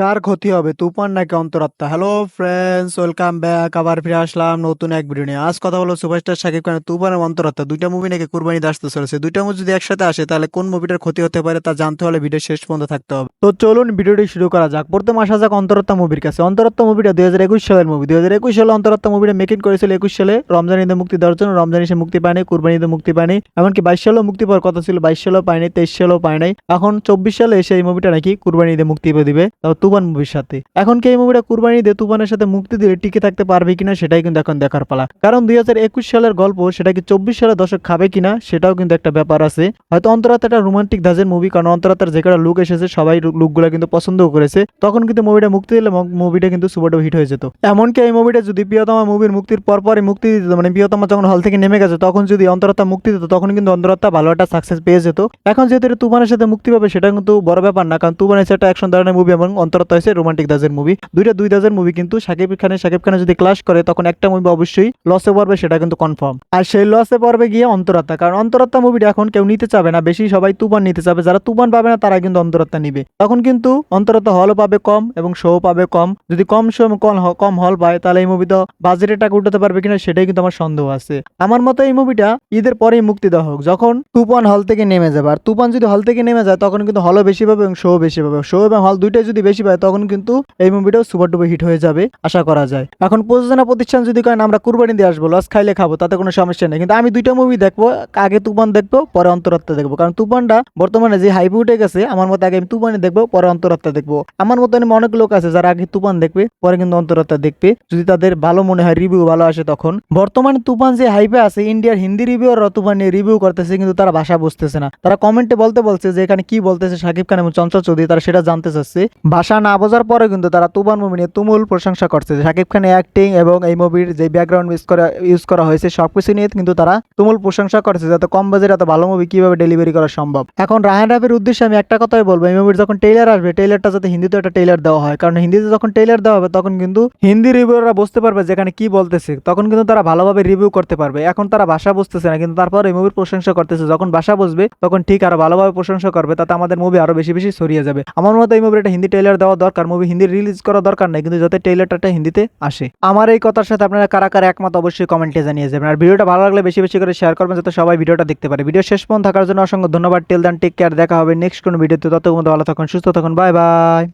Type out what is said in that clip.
কার ক্ষতি হবে, তুফান নাকি অন্তরাত্মা? Hello friends, welcome back. আবার ফিরে আসলাম নতুন এক ভিডিও নিয়ে। আজ কথা হলো সুপারস্টার শাকিব খানের তুফান এবং অন্তরাত্মা দুইটা মুভি নাকি কুরবানিতে আসতে চলেছে। দুইটা মুভি যদি একসাথে আসে তাহলে কোন মুভিটার ক্ষতি হতে পারে তা জানতে হলে ভিডিও শেষ পর্যন্ত থাকতে হবে। তো চলুন ভিডিওটি শুরু করা যাক। প্রথমে আসা যাক অন্তরাত্মা মুভির কাছে। অন্তরাত্মা মুভিটা 2021 সালের মুভি। 2021 সালে অন্তরাত্মা মুভিটা মেকিং করেছিল 21 সালে রমজান ঈদে মুক্তি দেওয়ার জন্য। রমজান এসে মুক্তি পায়নি, কুরবানি ঈদে মুক্তি পায়নি, এমনকি 22 সালেও মুক্তি পাওয়ার কথা ছিল, 22 সালেও পায়নি, 23 সালেও পায় নাই। এখন 24 সালে এসে এই মুভিটা নাকি কুরবানি ঈদে মুক্তি দিবে, তাও তুফান মুভির সাথে। এখন কি এই মুভিটা কুরবানি ঈদে তুফানের সাথে মুক্তি দিলে টিকে থাকতে পারবে কিনা সেটাই কিন্তু এখন দেখার পালা। কারণ 2021 সালের গল্প সেটা কি 24 সালে দর্শক খাবে কিনা সেটাও কিন্তু একটা ব্যাপার আছে। হয়তো অন্তরাত্মা একটা রোমান্টিক ধাঁচের মুভি, কারণ অন্তরাত্মার যে কটা লুক এসেছে সবাই লুকগুলো কিন্তু পছন্দও করেছে। তখন কিন্তু মুভিটা মুক্তি দিলে মুভিটা কিন্তু সুপার হিট হয়ে যেত। এমনকি এই মুভিটা যদি প্রিয়তমা মুভির মুক্তির পরপরই মুক্তি দিত, মানে প্রিয়তমা যখন হল থেকে নেমে গেছে তখন যদি অন্তরাত্মা মুক্তি দিত, তখন কিন্তু অন্তরাত্মা ভালো একটা সাকসেস পেয়ে যেত। এখন যেহেতু এটা তুফানের সাথে মুক্তি পাবে সেটা কিন্তু বড় ব্যাপার না, কারণ তুফান হচ্ছে একটা অ্যাকশন ধরনের মুভি এবং অন্তরাত্মা হচ্ছে রোমান্টিক ধাঁচের মুভি। দুইটা দুই ধাঁচের মুভি, কিন্তু শাকিব খানে যদি ক্লাশ করে তখন একটা মুভি অবশ্যই লসে পড়বে, সেটা কিন্তু কনফার্ম। আর সেই লসে পড়বে গিয়ে অন্তরাত্মা, কারণ অন্তরাত্মা মুভিটা এখন কেউ নিতে চাবে না, বেশি সবাই তুফান নিতে চাবে। যারা তুফান পাবে না তারা কিন্তু অন্তরাত্মা নিবে। তখন কিন্তু অন্তরাত্মা হলও পাবে কম এবং শো পাবে কম। যদি কম শো কম হল পায় তাহলে এই মুভি তো বাজেটের টাকা উঠাতে পারবে কিনা সেটাই কিন্তু আমার সন্দেহ আছে। আমার মতে এই মুভিটা ঈদের পরেই মুক্তি দেওয়া হোক, যখন তুফান হল থেকে নেমে যাবে। আর তুফান যদি হল থেকে নেমে যায় তখন কিন্তু হলও বেশি পাবে এবং শো বেশি পাবে। শো এবং হল দুইটাই যদি বেশি পায় তখন কিন্তু এই মুভিটাও সুপার ডুপার হিট হয়ে যাবে আশা করা যায়। এখন প্রযোজনা প্রতিষ্ঠান যদি করেন আমরা কুরবানি দিয়ে আসবো, লস খাইলে খাবো, তাতে কোনো সমস্যা নেই। কিন্তু আমি দুইটা মুভি দেখবো, আগে তুফান দেখবো পরে অন্তরাত্মা দেখবো, কারণ তুফানটা বর্তমানে যে হাইপে উঠে গেছে। আমার মতে আগে আমি তুফানি দেখবো পরে অন্তরাত্মা দেখবো। আমার মতো অনেক লোক আছে যারা আগে তুফান দেখবে পরে কিন্তু অন্তরাত্মা দেখবে, যদি তাদের ভালো মনে হয়, রিভিউ ভালো আসে তখন। বর্তমানে তুফান যে হাইপে আছে, ইন্ডিয়ার হিন্দি রিভিউরা তুফান নিয়ে রিভিউ করতেছে, কিন্তু তারা ভাষা বুঝতেছে না। তারা কমেন্টে বলছে যে এখানে কি বলতেছে শাকিব খান এবং চঞ্চল চৌধুরী, তারা সেটা জানতে চাচ্ছে। ভাষা না বোঝার পরে কিন্তু তারা তুফান মুভি নিয়ে তুমুল প্রশংসা করছে। শাকিব খানের অ্যাক্টিং এবং এই মুভির যে ব্যাকগ্রাউন্ড ইউজ করা হয়েছে সবকিছু নিয়ে কিন্তু তারা তুমুল প্রশংসা করছে, যাতে কম বাজেটে এত ভালো মুভি কিভাবে ডেলিভারি করা সম্ভব। এখন রায়হান রাফির উদ্দেশ্যে আমি একটা কথাই বলবো, এই মুভির যখন ট্রেলার আসবে, ট্রেলারটা যাতে হিন্দিতে একটা ট্রেলার দেওয়া হয়, কারণ হিন্দিতে যখন ট্রেলার দেওয়া হবে তখন কিন্তু হিন্দি রিভিউরা বুঝতে পারবে যেখানে কি বলতেছে, তখন কিন্তু তারা ভালোভাবে রিভিউ করতে পারবে। এখন তারা ভাষা বুঝতেছে না, কিন্তু তারপর এই মুভির প্রশংসা করতেছে। যখন ভাষা বুঝবে তখন ঠিক আরো ভালোভাবে প্রশংসা করবে, তাতে আমাদের মুভি আরো বেশি বেশি ছড়িয়ে যাবে। আমার মতে এই মুভির একটা হিন্দি ট্রেলার দেওয়া দরকার, মুভি হিন্দি রিলিজ করা দরকার নাই, কিন্তু যাতে ট্রেলারটা হিন্দিতে আসে। আমার এই কথার সাথে আপনারা কারা কারা একমত অবশ্যই কমেন্টে জানিয়ে যাবেন। আর ভিডিওটা ভালো লাগলে বেশি বেশি করে শেয়ার করবেন, যাতে সবাই ভিডিওটা দেখতে পারে। ভিডিও শেষ পর্যন্ত থাকার জন্য অসংখ্য ধন্যবাদ। টিল দেন টেক কেয়ার, দেখা হবে নেক্সট কোনো ভিডিওতে। ততক্ষণ ভালো থাকুন, সুস্থ থাকুন, বাই বাই।